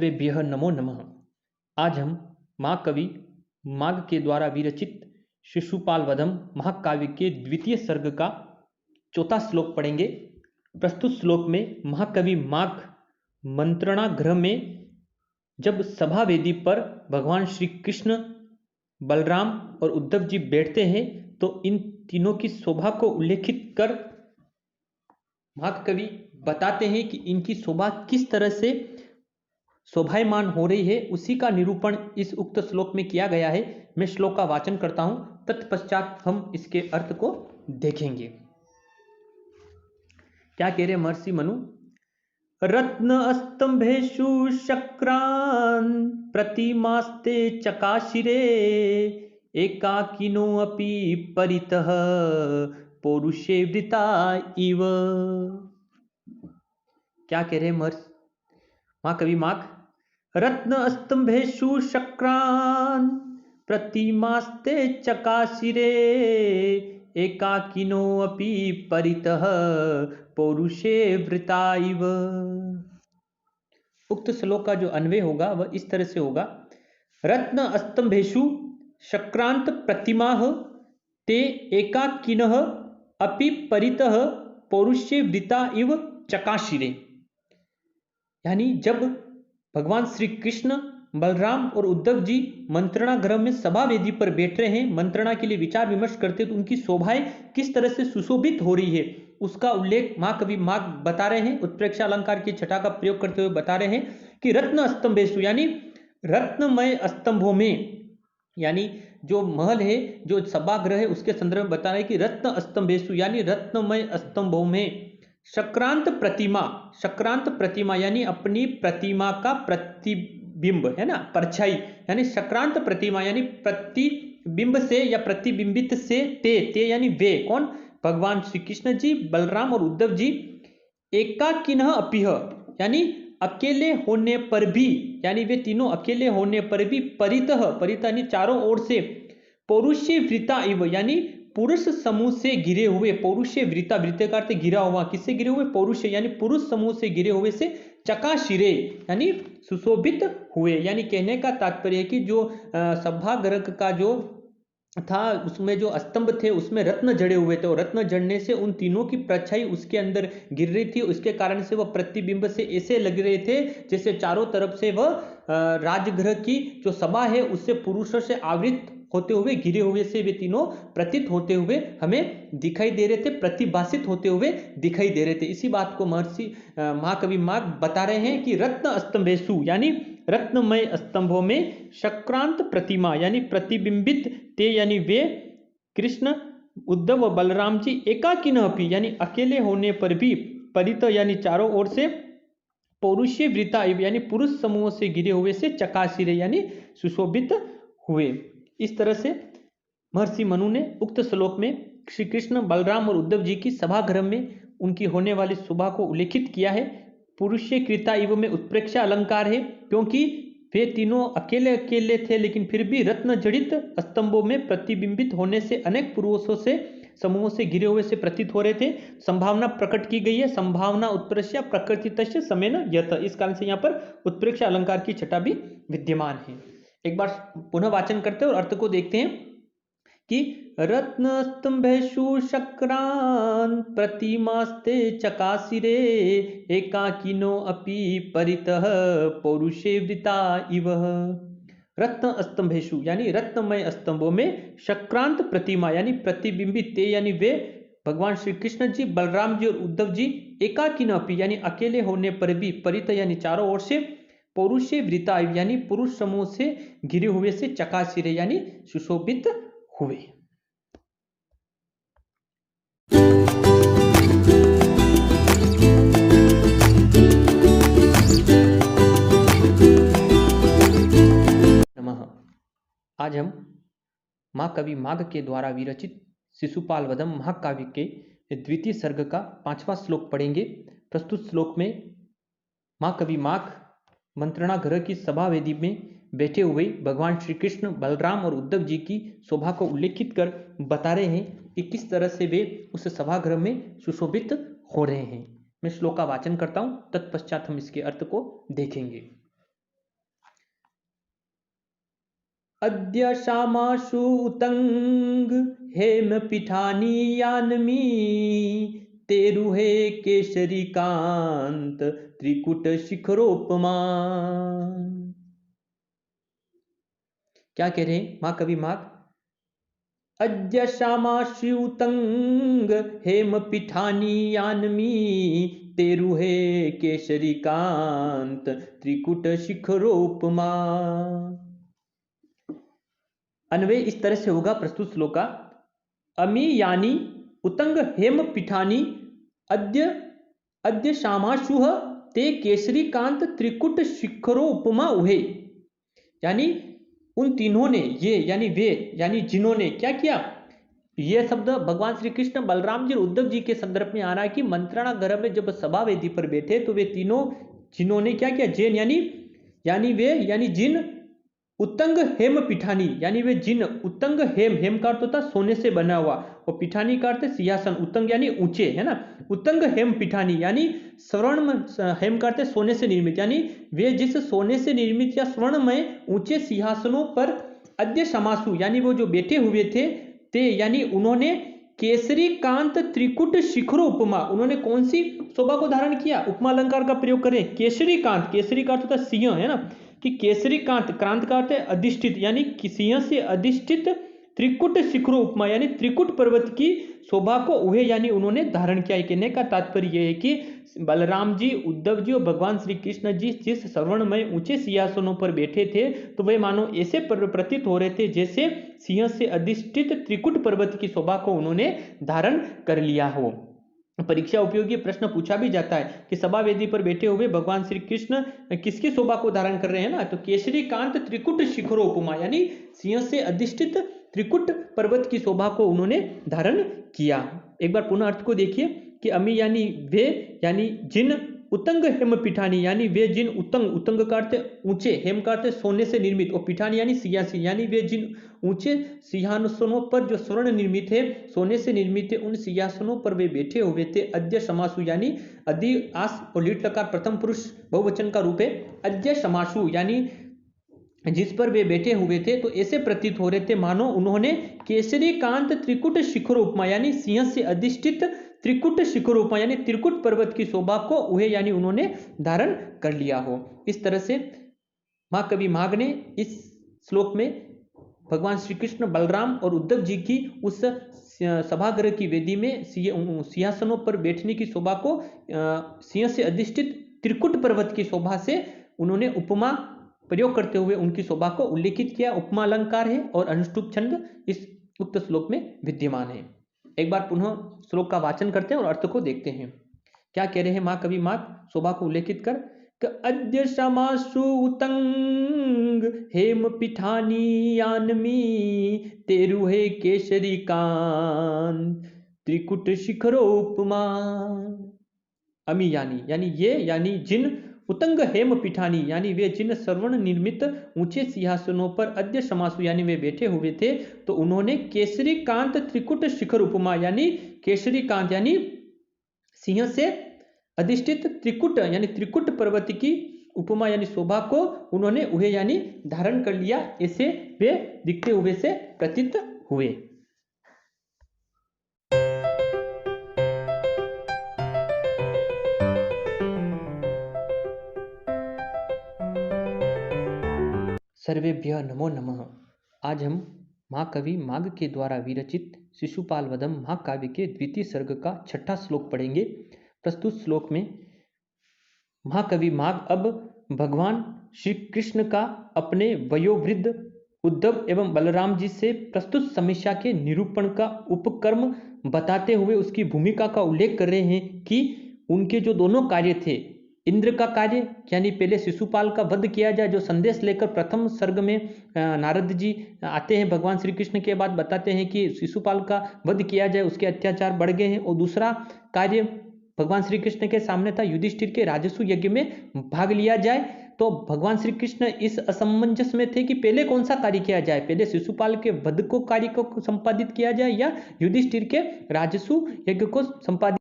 सर्वेभ्यः नमो नमः। आज हम महाकवि माघ के द्वारा विरचित शिशुपाल वधम महाकाव्य के द्वितीय सर्ग का चौथा श्लोक पढ़ेंगे। प्रस्तुत श्लोक में महाकवि माघ मंत्रणा गृह में जब सभा वेदी पर भगवान श्री कृष्ण, बलराम और उद्धव जी बैठते हैं तो इन तीनों की शोभा को उल्लेखित कर महाकवि बताते हैं कि इनकी शोभा किस तरह से शोभायमान हो रही है, उसी का निरूपण इस उक्त श्लोक में किया गया है। मैं श्लोक का वाचन करता हूं, तत्पश्चात हम इसके अर्थ को देखेंगे। क्या कह रहे महर्षि मनु? रत्न स्तंभेषु शक्रान प्रतिमास्ते चकाशिरे एकाकिनो अपि परितः पौरुषे वृता इव। क्या कह रहे महर्षि महाकवि माघ? रत्न स्तंभेषु शक्रान प्रतिमास्ते चकाशिरे एकाकिनो अपि परितः पौरुषे वृता इव। उक्त श्लोक का जो अन्वय होगा वह इस तरह से होगा। रत्न स्तंभेषु शक्रांत प्रतिमाः ते एकाकिनः अपि परितः पौरुषे वृता इव चकाशिरे। यानी जब भगवान श्री कृष्ण, बलराम और उद्धव जी मंत्रणा गृह में सभा वेदी पर बैठ रहे हैं, मंत्रणा के लिए विचार विमर्श करते, तो उनकी शोभाएं किस तरह से सुशोभित हो रही है उसका उल्लेख महाकवि माघ बता रहे हैं। उत्प्रेक्षा अलंकार की छटा का प्रयोग करते हुए बता रहे हैं कि रत्न स्तंभेषु यानी रत्नमय स्तंभों में, यानी जो महल है, जो सभागृह है, उसके संदर्भ में बता रहे हैं कि रत्न स्तंभेषु यानी रत्नमय स्तंभों में शक्रांत प्रतिमा यानी अपनी प्रतिमा का प्रतिबिंब है ना, परछाई, यानी शक्रांत प्रतिमा यानी प्रतिबिंब से या प्रतिबिंबित से ते यानी वे कौन? भगवान श्री कृष्ण जी, बलराम और उद्धव जी एकाकिनः अपिह यानी अकेले होने पर भी, यानी वे तीनों अकेले होने पर भी परितः यानी चारों ओर से पौरुषे वृता इव यानी पुरुष समूह से घिरे हुए, पौरुषे वृता, वृत्ते का अर्थ घिरा हुआ, किससे घिरे हुए? पौरुषे यानी पुरुष समूह से घिरे हुए से चकाशिरे यानी सुशोभित हुए। यानी कहने का तात्पर्य है कि जो सभागृह का जो था उसमें जो स्तंभ थे उसमें रत्न जड़े हुए थे, और रत्न जड़ने से उन तीनों की परछाई उसके अंदर गिर रही थी। उसके कारण से वह प्रतिबिंब से ऐसे लग रहे थे जैसे चारों तरफ से वह राजगृह की जो सभा है उससे पुरुषों से आवृत होते हुए, घिरे हुए से वे तीनों प्रतीत होते हुए हमें दिखाई दे रहे थे, प्रतिभासित होते हुए दिखाई दे रहे थे। इसी बात को महर्षि महाकवि माघ बता रहे हैं कि रत्न स्तंभेषु यानी रत्नमय स्तंभों में शक्रांत प्रतिमा यानी प्रतिबिंबित ते यानी वे कृष्ण, उद्धव और बलराम जी एकाकिनः अपि यानी अकेले होने पर भी परित यानी चारों ओर से पौरुषे वृता यानी पुरुष समूह से घिरे हुए से चकाशिरे यानी सुशोभित हुए। इस तरह से महर्षि मनु ने उक्त श्लोक में श्री कृष्ण, बलराम और उद्धव जी की सभागृह में उनकी होने वाली शोभा को उल्लेखित किया है। पुरुषे कृता इव में उत्प्रेक्षा अलंकार है क्योंकि वे तीनों अकेले अकेले थे, लेकिन फिर भी रत्न जड़ित स्तंभों में प्रतिबिंबित होने से अनेक पुरुषों से समूहों से घिरे हुए से प्रतीत हो रहे थे। संभावना प्रकट की गई है, संभावना उत्प्रेक्षा प्रकृतितस्य समेन यत, इस कारण से यहाँ पर उत्प्रेक्षा अलंकार की छटा भी विद्यमान है। एक बार पुनः वाचन करते हैं और अर्थ को देखते हैं कि रत्न स्तंभेषु शक्रान प्रतिमास्ते चकाशिरे एकाकिनो अपि परितः पौरुषे वृता इव। रत्न स्तंभेषु यानी रत्नमय स्तंभों में शक्रांत प्रतिमा यानी प्रतिबिंबित ते यानी वे भगवान श्री कृष्ण जी, बलराम जी और उद्धव जी एकाकिनो अपि यानी अकेले होने पर भी परित यानी चारों ओर से पौरुषे वृता यानी पुरुष समूह से घिरे हुए से चकाशिरे यानी सुशोभित हुए। नमः। आज हम महाकवि माघ के द्वारा विरचित शिशुपाल वधम महाकाव्य के द्वितीय सर्ग का 5वां श्लोक पढ़ेंगे। प्रस्तुत श्लोक में महाकवि माघ मंत्रणा गृह की सभा वेदी में बैठे हुए भगवान श्री कृष्ण, बलराम और उद्धव जी की शोभा को उल्लेखित कर बता रहे हैं कि किस तरह से वे उस सभागृह में सुशोभित हो रहे हैं। मैं श्लोक का वाचन करता हूं, तत्पश्चात हम इसके अर्थ को देखेंगे। अद्य श्यामाशु उतंग हेम पिठानी यानमी तेरुहे केसरी कांत त्रिकुट शिखरोपमा। क्या कह रहे हैं माँ कवि माघ? अद्य श्यामाशु उतंग हेम पिठानी यानमी तेरुहे केसरी कांत त्रिकुट शिखरोपमा। अन्वय इस तरह से होगा प्रस्तुत श्लोक का। अमी यानी उतंग हेम पिठानी अद्य अद्य श्यामाशुः ते केसरी कांत त्रिकुट शिखरो उपमा उहे। यानी उन तीनों ने, ये यानी वे यानी जिन्होंने क्या किया। यह शब्द भगवान श्री कृष्ण बलराम जी और उद्धव जी के संदर्भ में आ रहा है कि मंत्रणा गर्भ में जब सभा वेदी पर बैठे तो वे तीनों जिन्होंने क्या किया, जैन यानी वे यानी जिन उत्तंग हेम पिठानी यानी वे जिन उत्तंग हेम का अर्थ होता सोने से बना हुआ और पिठानी का अर्थ सिंहासन, उत्तंग यानी ऊंचे, है ना। उत्तंग हेम पिठानी यानी स्वर्ण हेम का अर्थ सोने से निर्मित, यानी वे जिस सोने से निर्मित या स्वर्णमय ऊंचे सिंहासनों पर अद्य समासु यानी वो जो बैठे हुए थे ते यानी उन्होंने केसरी कांत त्रिकुट शिखरो उपमा, उन्होंने कौन सी शोभा को धारण किया, उपमा अलंकार का प्रयोग करें। केसरी कांत, केसरी का अर्थ होता सिंह, है ना, कि केसरी कांत, क्रांत का अर्थ है अधिष्ठित यानी सिंह से अधिष्ठित त्रिकुट शिखरो उपमा यानी त्रिकुट पर्वत की शोभा को उहे यानी उन्होंने धारण किया। कहने का तात्पर्य यह है कि बलराम जी, उद्धव जी और भगवान श्री कृष्ण जी जिस स्वर्णमय ऊंचे सिंहासनों पर बैठे थे तो वे मानो ऐसे प्रतीत हो रहे थे जैसे सिंह से अधिष्ठित त्रिकुट पर्वत की शोभा को उन्होंने धारण कर लिया हो। परीक्षा उपयोगी प्रश्न पूछा भी जाता है कि सभा वेदी पर बैठे हुए भगवान श्री कृष्ण किसकी शोभा को धारण कर रहे हैं ना, तो केसरी कांत त्रिकुट शिखरो उपमा यानी सिंह से अधिष्ठित त्रिकुट पर्वत की शोभा को उन्होंने धारण किया। एक बार पुनः अर्थ को देखिए कि अमी यानी वे यानी जिन, उत्तंग हेम पिठानी यानी वे जिन, उत्तंग का अर्थ ऊंचे, हेम का अर्थ सोने से निर्मित और पिठानी यानी सिंहासन यानी वे जिन ऊंचे सिंहासनों पर जो स्वर्ण निर्मित है, सोने से निर्मित है, उन सिंहासनों पर वे बैठे हुए थे। अद्य समासु यानी अदि आस और लीट लकार प्रथम पुरुष बहुवचन का रूप है। अद्य समासु यानी जिस पर वे बैठे हुए थे तो ऐसे प्रतीत हो रहे थे मानो उन्होंने केसरी कांत त्रिकुट शिखर उपमा यानी सिंह से अधिष्ठित त्रिकुट शिखर उपमा यानी त्रिकुट पर्वत की शोभा को उहे यानी उन्होंने धारण कर लिया हो। इस तरह से माँ कवि माघ ने इस श्लोक में भगवान श्री कृष्ण बलराम और उद्धव जी की उस सभागृह की वेदी में सिंहासनों पर बैठने की शोभा को सिंह से अधिष्ठित त्रिकुट पर्वत की शोभा से उन्होंने उपमा प्रयोग करते हुए उनकी शोभा को उल्लेखित किया। उपमा अलंकार है और अनुष्टुप छंद इस उक्त श्लोक में विद्यमान है। एक बार पुनः श्लोक का वाचन करते हैं और अर्थ को देखते हैं। क्या कह रहे हैं माँ कवि माघ शोभा को उल्लेखित कर, अद्य समासु उतंग हेम पिठानी यानमी तेरुहे केसरी कांत त्रिकुट शिखरोपमा। अमी यानी ये यानी जिन, उत्तंग हेम पिठानी यानी वे जिन स्वर्ण निर्मित ऊंचे सिंहासनों पर अद्य समासु यानी वे बैठे हुए थे तो उन्होंने केसरी कांत त्रिकुट शिखर उपमा यानी केसरी कांत यानी सिंह से अधिष्ठित त्रिकुट यानी त्रिकुट पर्वत की उपमा यानी शोभा को उन्होंने उहे यानी धारण कर लिया, ऐसे वे दिखते हुए से प्रतीत हुए। सर्वेभ्यः नमो नमः। आज हम महाकवि माघ के द्वारा विरचित शिशुपाल वधम महाकाव्य के द्वितीय सर्ग का 6ठा श्लोक पढ़ेंगे। प्रस्तुत श्लोक में महाकवि माघ अब भगवान श्री कृष्ण का अपने वयोवृद्ध उद्धव एवं बलराम जी से प्रस्तुत समस्या के निरूपण का उपक्रम बताते हुए उसकी भूमिका का उल्लेख कर रहे हैं कि उनके जो दोनों कार्य थे, इंद्र का कार्य यानी पहले शिशुपाल का वध किया जाए, जो संदेश लेकर प्रथम सर्ग में नारद जी आते हैं भगवान श्री कृष्ण के बाद बताते हैं कि शिशुपाल का वध किया जाए, उसके अत्याचार बढ़ गए हैं। और दूसरा कार्य भगवान श्री कृष्ण के सामने था, युधिष्ठिर के राजसूय यज्ञ में भाग लिया जाए। तो भगवान श्री कृष्ण इस असमंजस में थे कि पहले कौन सा कार्य किया जाए, पहले शिशुपाल के वध को कार्य को संपादित किया जाए या युधिष्ठिर के राजसूय यज्ञ को संपादित